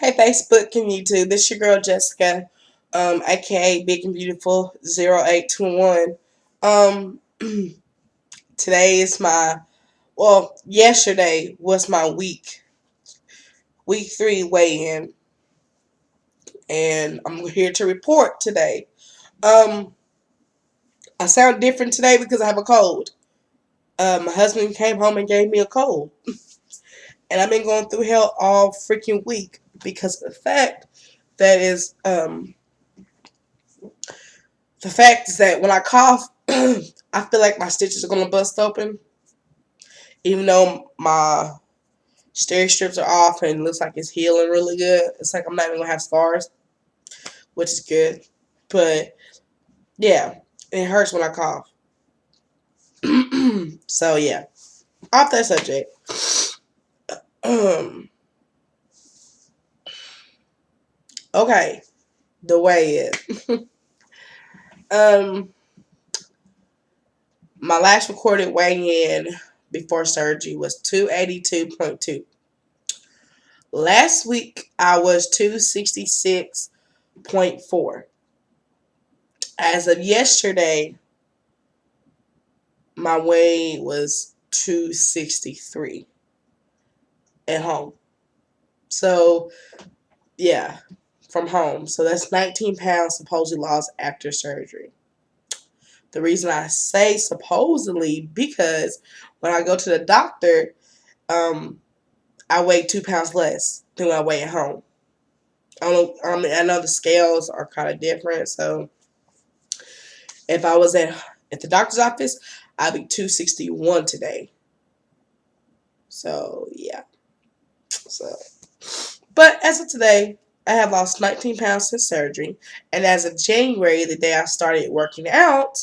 Hey Facebook and YouTube, this your girl Jessica, aka Big and Beautiful 0821. Um, Today is yesterday was my week 3 weigh-in, and I'm here to report today. Um, I sound different today because I have a cold. My husband came home and gave me a cold, and I've been going through hell all freaking week because of the fact that is the fact is that when I cough, I feel like my stitches are gonna bust open, even though my steri strips are off and it looks like it's healing really good. It's like I'm not even gonna have scars, which is good. But yeah, it hurts when I cough. So yeah, off that subject. Okay, the weigh in. um, my last recorded weigh-in before surgery was 282.2. Last week I was 266.4. As of yesterday, my weight was 263 at home. So, yeah, from home. So that's 19 pounds supposedly lost after surgery. The reason I say supposedly because when I go to the doctor, I weigh 2 pounds less than when I weigh at home. I know the scales are kind of different, so if I was at the doctor's office, I'd be 261 today. So yeah. But as of today, I have lost 19 pounds since surgery, and as of January, the day I started working out,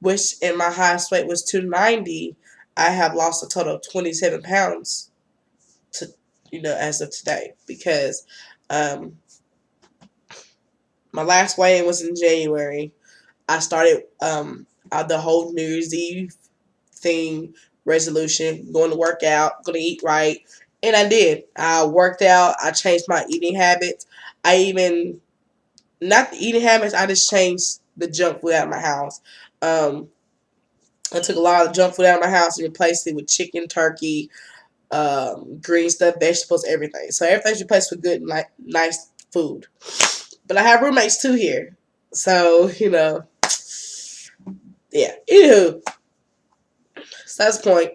which in my highest weight was 290, I have lost a total of 27 pounds to as of today, because my last weigh-in was in January. I started the whole New Year's Eve thing, resolution, going to work out, going to eat right, and I did. I worked out. I changed my eating habits. Not the eating habits, I just changed the junk food out of my house. I took a lot of the junk food out of my house and replaced it with chicken, turkey, green stuff, vegetables, everything. So everything's replaced with good, nice food. But I have roommates too here. So, yeah. Anywho, so that's the point.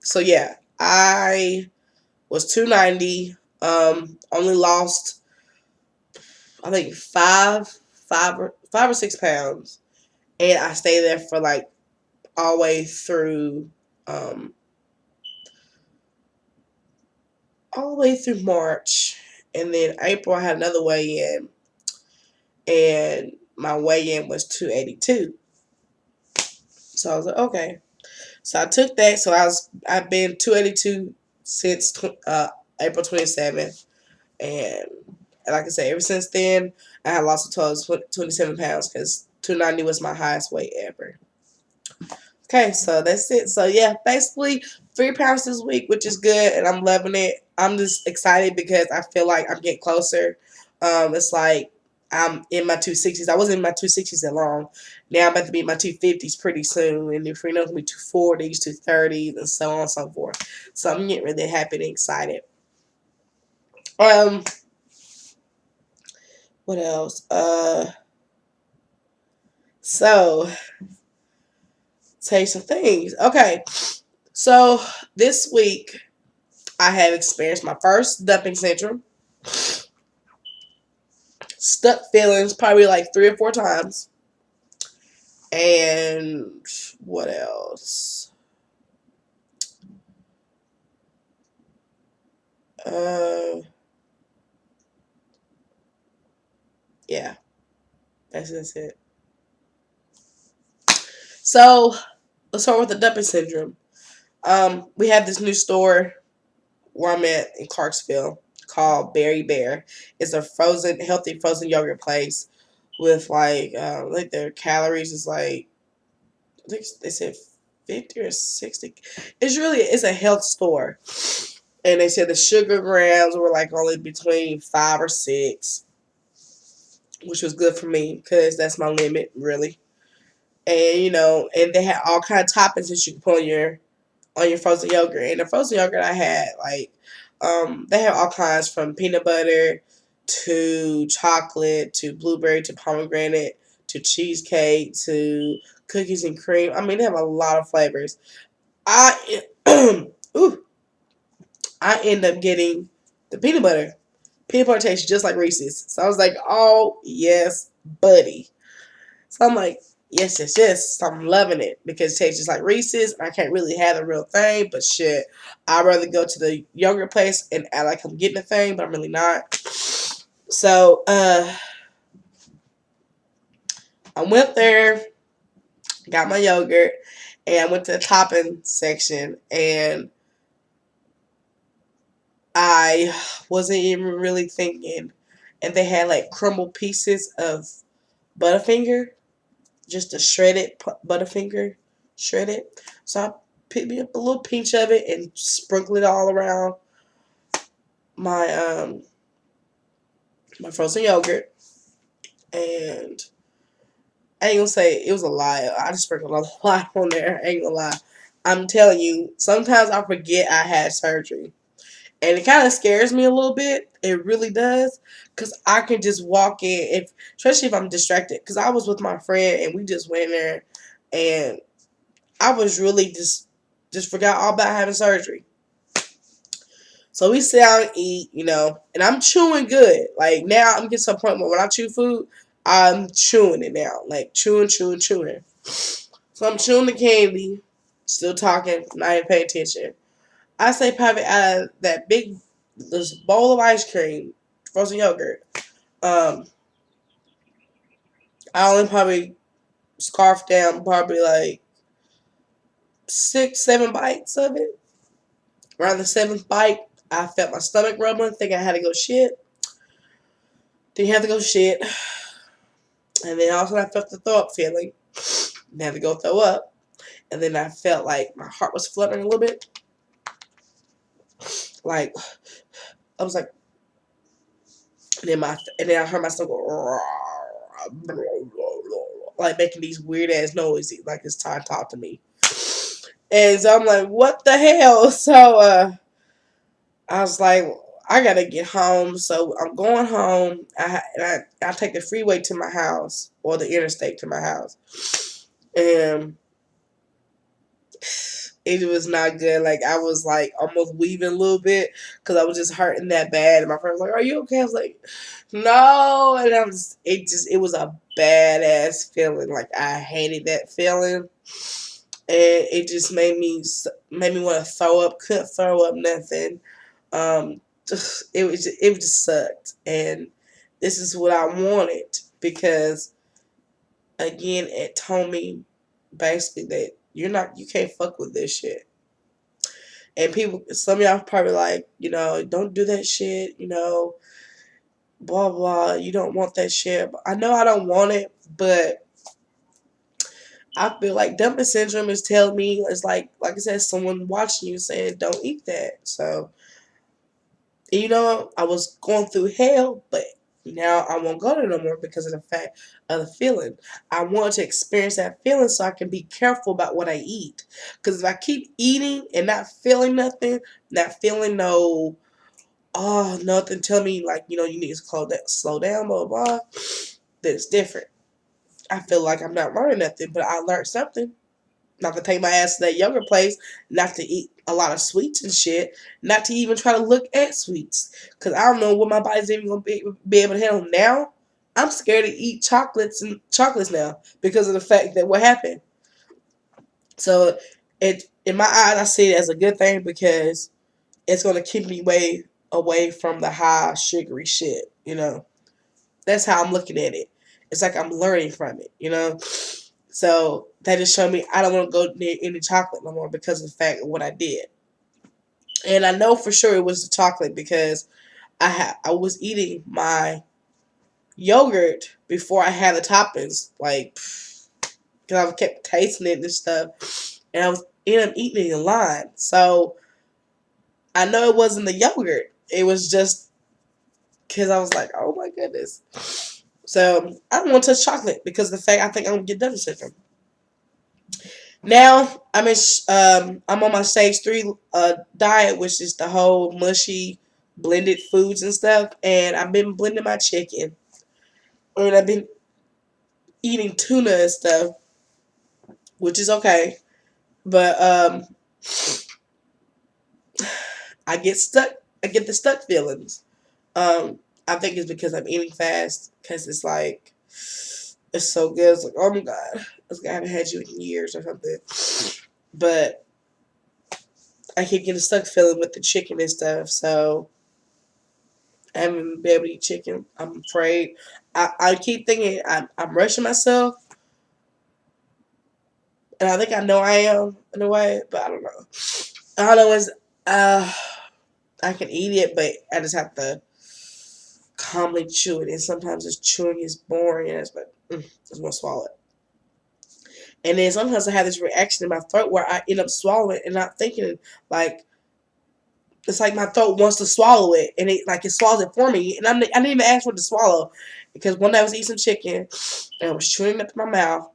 So yeah, I was 290. Only lost, I think, five or 6 pounds, and I stayed there for like all the way through, March, and then April I had another weigh-in, and my weigh-in was 282. So I was like, okay. So I took that. So I've been 282 since April 27th, and like I said, ever since then I have lost a total of 27 pounds because 290 was my highest weight ever. Okay, so that's it. So yeah, basically 3 pounds this week, which is good, and I'm loving it. I'm just excited because I feel like I'm getting closer. It's like I'm in my 260s. I wasn't in my 260s that long. Now I'm about to be in my 250s pretty soon, and if we know, it's gonna be 240s, 230s, and so on and so forth. So I'm getting really happy and excited. What else? So tell you some things. Okay, so this week I have experienced my first dumping syndrome. Stuck feelings probably like 3 or 4 times. And what else? Yeah, that's it. So let's start with the dumping syndrome. We have this new store where I'm at in Clarksville called Berry Bear. It's a healthy frozen yogurt place with like their calories is like, I think they said 50 or 60. It's a health store. And they said the sugar grams were like only between 5 or 6, which was good for me because that's my limit, really. And and they had all kind of toppings that you could put on your frozen yogurt. And the frozen yogurt I had, like, they have all kinds from peanut butter to chocolate to blueberry to pomegranate to cheesecake to cookies and cream. I mean, they have a lot of flavors. I ooh, I end up getting the peanut butter. Peanut butter tastes just like Reese's. So I was like, oh yes, buddy. So I'm like, yes, yes, yes. So I'm loving it because it tastes just like Reese's. I can't really have the real thing, but shit, I'd rather go to the yogurt place and act like I'm getting a thing, but I'm really not. So I went there, got my yogurt, and I went to the topping section, and I wasn't even really thinking. And they had like crumbled pieces of Butterfinger, just a shredded Butterfinger, shredded. So I picked me up a little pinch of it and sprinkled it all around my my frozen yogurt. And I ain't gonna say it was a lie. I just sprinkled a lot on there. I ain't gonna lie. I'm telling you, sometimes I forget I had surgery. And it kind of scares me a little bit. It really does. Because I can just walk in, especially if I'm distracted. Because I was with my friend and we just went there. And I was really just forgot all about having surgery. So we sit down and eat, and I'm chewing good. Like, now I'm getting to a point where when I chew food, I'm chewing it now. Like, chewing, chewing, chewing. So I'm chewing the candy, still talking, not even paying attention. I say probably out of that this bowl of ice cream, frozen yogurt, I only probably scarfed down probably like 6, 7 bites of it. Around the 7th bite, I felt my stomach rumbling, thinking I had to go shit. Didn't have to go shit. And then also I felt the throw up feeling. Didn't have to go throw up. And then I felt like my heart was fluttering a little bit. Like, I was like, and then I heard my stomach go, like making these weird ass noises, like it's trying to talk to me. And so I'm like, what the hell? So I was like, I gotta get home. So I'm going home. I take the freeway to my house or the interstate to my house, and it was not good. Like, I was like almost weaving a little bit because I was just hurting that bad. And my friend was like, "Are you okay?" I was like, "No." And it was a badass feeling. Like, I hated that feeling, and it just made me want to throw up. Couldn't throw up nothing. Um, it just sucked, and this is what I wanted because, again, it told me basically that you can't fuck with this shit. And some of y'all probably like, don't do that shit, blah blah. You don't want that shit. I know I don't want it, but I feel like dumping syndrome is telling me, it's like I said, someone watching you saying don't eat that. So, I was going through hell, but now I won't go there no more because of the fact of the feeling. I want to experience that feeling so I can be careful about what I eat. Because if I keep eating and not feeling nothing, not feeling nothing, tell me like, you need to slow down, blah, blah, blah, that's different. I feel like I'm not learning nothing, but I learned something. Not to take my ass to that yogurt place, not to eat a lot of sweets and shit, not to even try to look at sweets. Because I don't know what my body's even going to be able to handle now. I'm scared to eat chocolates now because of the fact that what happened. So, in my eyes, I see it as a good thing because it's going to keep me way away from the high sugary shit, That's how I'm looking at it. It's like I'm learning from it, So that just showed me I don't want to go near any chocolate no more because of the fact of what I did. And I know for sure it was the chocolate because I was eating my yogurt before I had the toppings, like, because I kept tasting it and stuff, and I was ended up eating it in line. So I know it wasn't the yogurt. It was just because I was like, oh my goodness. So I don't want to touch chocolate because of the fact I think I'm gonna get Dunning syndrome. Now I'm on my stage 3 diet, which is the whole mushy blended foods and stuff. And I've been blending my chicken, and I've been eating tuna and stuff, which is okay. But I get stuck. I get the stuck feelings. Um, I think it's because I'm eating fast. Because it's like it's so good. It's like, oh my god, it's like I haven't had you in years or something. But I keep getting stuck feeling with the chicken and stuff. So I haven't been able to eat chicken. I'm afraid. I keep thinking I'm rushing myself, and I think I know I am in a way, but I don't know. All I know is I can eat it, but I just have to calmly chew it. And sometimes this chewing is boring, and it's like, I just want to swallow it. And then sometimes I have this reaction in my throat where I end up swallowing and not thinking, like, it's like my throat wants to swallow it, and it swallows it for me. And I didn't even ask for it to swallow, because one day I was eating some chicken, and I was chewing it up in my mouth,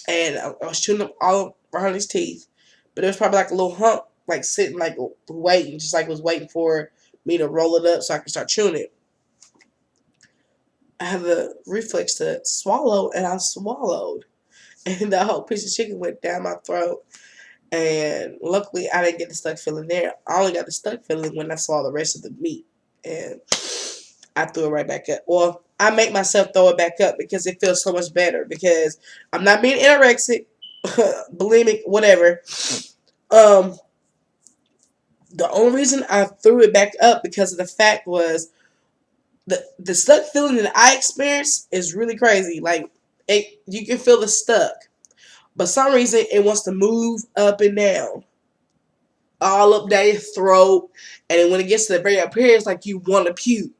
and I was chewing up all around his teeth, but there was probably like a little hump, like sitting, like waiting, just like it was waiting for me to roll it up so I could start chewing it. I have the reflex to swallow, and I swallowed, and the whole piece of chicken went down my throat. And luckily, I didn't get the stuck feeling there. I only got the stuck feeling when I saw the rest of the meat, and I threw it right back up. Well, I make myself throw it back up because it feels so much better. Because I'm not being anorexic, bulimic, whatever. The only reason I threw it back up because of the fact was the stuck feeling that I experienced is really crazy. Like you can feel the stuck, but some reason it wants to move up and down, all up down your throat, and then when it gets to the very up here, it's like you want to puke.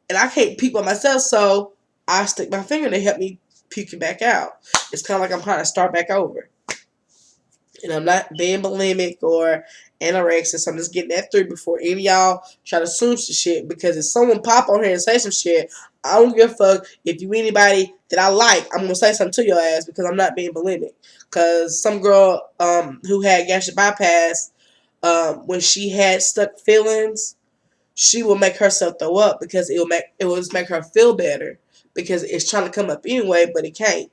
And I can't puke by myself, so I stick my finger to help me puke it back out. It's kind of like I'm trying to start back over. And I'm not being bulimic or anorexic, so I'm just getting that through before any of y'all try to assume some shit. Because if someone pop on here and say some shit, I don't give a fuck. If you anybody that I like, I'm gonna say something to your ass because I'm not being bulimic. Because some girl who had gastric bypass, when she had stuck feelings, she will make herself throw up because it will make her feel better because it's trying to come up anyway, but it can't.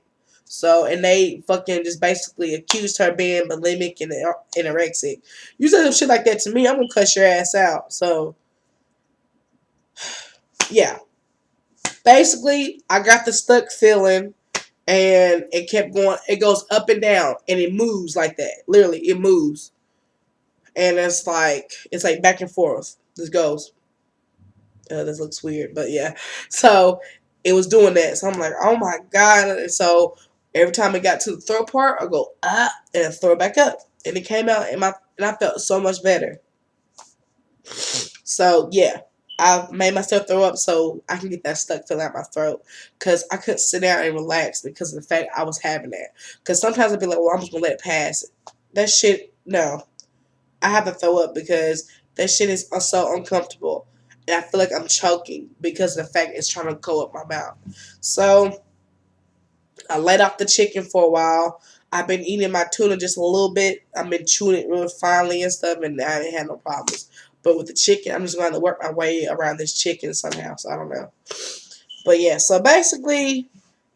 So, and they fucking just basically accused her being bulimic and anorexic. You say some shit like that to me, I'm gonna cuss your ass out. So, yeah. Basically, I got the stuck feeling, and it kept going. It goes up and down, and it moves like that. Literally, it moves, and it's like back and forth. This goes. This looks weird, but yeah. So it was doing that. So I'm like, oh my god. And so every time it got to the throat part, I go and I throw it back up, and it came out and I felt so much better. So yeah, I made myself throw up so I can get that stuck feeling out my throat, because I couldn't sit down and relax because of the fact I was having that. Because sometimes I'd be like, well, I'm just gonna let it pass. That shit, no. I have to throw up because that shit is so uncomfortable. And I feel like I'm choking because of the fact it's trying to go up my mouth. So I laid off the chicken for a while. I've been eating my tuna just a little bit. I've been chewing it real finely and stuff, and I ain't had no problems. But with the chicken, I'm just going to work my way around this chicken somehow. So I don't know. But yeah, so basically,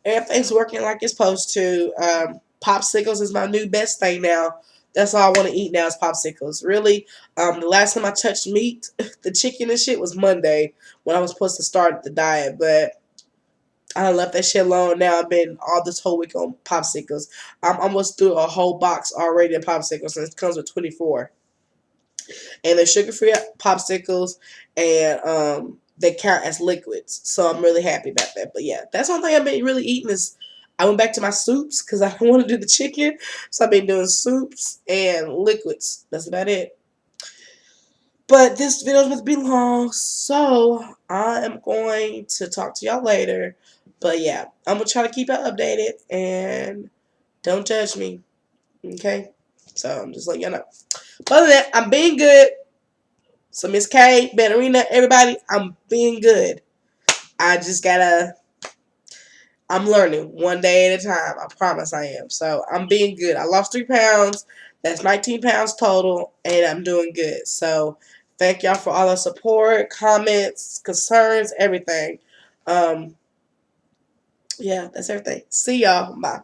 everything's working like it's supposed to. Popsicles is my new best thing now. That's all I want to eat now is popsicles. Really, the last time I touched meat, the chicken and shit, was Monday when I was supposed to start the diet. But I left that shit alone. Now I've been all this whole week on popsicles. I'm almost through a whole box already of popsicles, and it comes with 24. And they're sugar-free popsicles, and they count as liquids. So I'm really happy about that. But yeah, that's one thing I've been really eating is I went back to my soups because I don't want to do the chicken. So I've been doing soups and liquids. That's about it. But this video is going to be long, so I am going to talk to y'all later. But yeah, I'm going to try to keep y'all updated, and don't judge me, okay? So I'm just letting y'all know. But other than that, I'm being good. So Miss K, Bannerina, everybody, I'm being good. I just gotta, I'm learning one day at a time. I promise I am. So I'm being good. I lost 3 pounds. That's 19 pounds total, and I'm doing good. So thank y'all for all the support, comments, concerns, everything. Yeah, that's everything. See y'all. Bye.